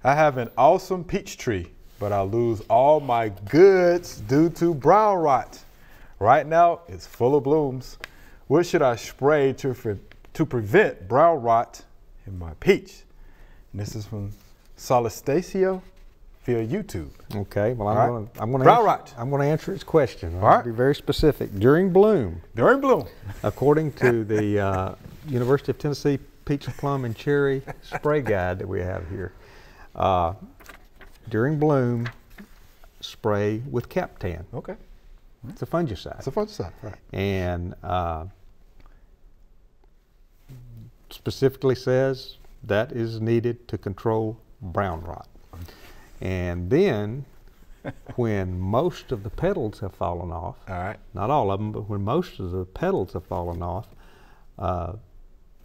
I have an awesome peach tree, but I lose all my goods due to brown rot. Right now, it's full of blooms. What should I spray to prevent brown rot in my peach? And this is from Solistacio via YouTube. Okay, well, I'm going to answer its question. I'll be very specific. During bloom. During bloom. According to the University of Tennessee Peach, Plum, and Cherry spray guide that we have here, during bloom, spray with Captan. Okay. It's a fungicide. It's a fungicide, right. And specifically says that is needed to control brown rot. And then when most of the petals have fallen off, not all of them, but when most of the petals have fallen off,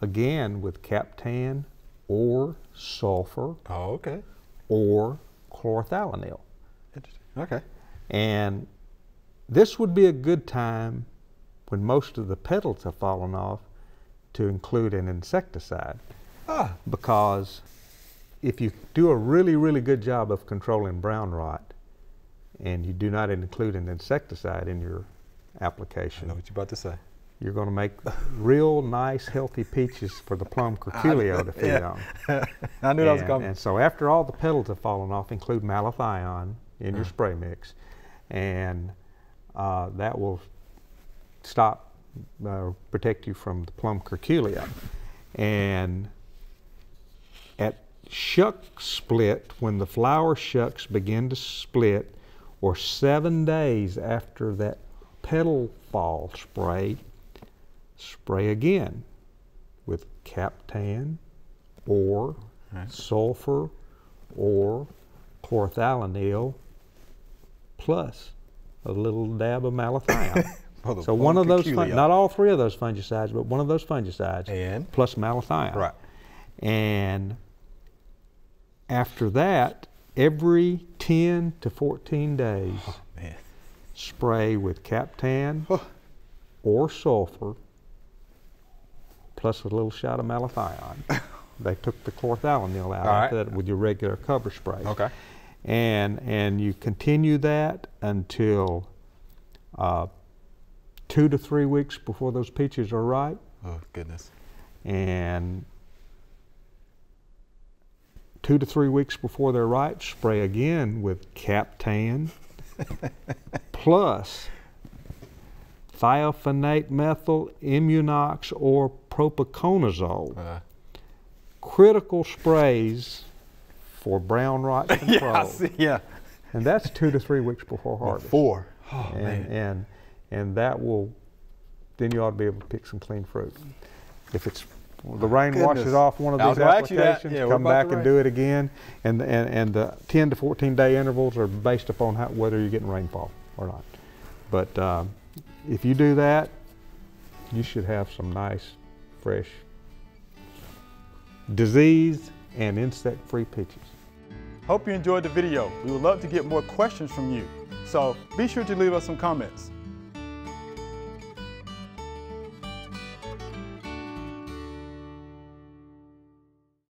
again with Captan or sulfur or chlorothalonil. Interesting. Okay. And this would be a good time when most of the petals have fallen off to include an insecticide. Because if you do a really, really good job of controlling brown rot and you do not include an insecticide in your application, I know what you're about to say. You're going to make real nice, healthy peaches for the plum curculio to feed on. I knew that was coming. And so after all the petals have fallen off, include malathion in your spray mix, and that will protect you from the plum curculio. And at shuck split, when the flower shucks begin to split, or 7 days after that petal fall spray again with Captan or sulfur or chlorothalonil plus a little dab of malathion. So one of those, not all three of those fungicides, but one of those fungicides plus malathion. Right. And after that, every 10 to 14 days, spray with Captan or sulfur plus a little shot of malathion. They took the chlorothalonil out after that with your regular cover spray. Okay. And you continue that until 2 to 3 weeks before those peaches are ripe. Oh, goodness. And 2 to 3 weeks before they're ripe, spray again with Captan plus thiophanate methyl, Immunox, or propiconazole. Critical sprays for brown rot control. And that's 2 to 3 weeks before harvest. Oh, and that will, then you ought to be able to pick some clean fruit. If it's the rain washes off one of these applications, come back and do it again. And the 10 to 14 day intervals are based upon whether you're getting rainfall or not. But if you do that, you should have some nice, fresh, disease and insect-free peaches. Hope you enjoyed the video. We would love to get more questions from you. So be sure to leave us some comments.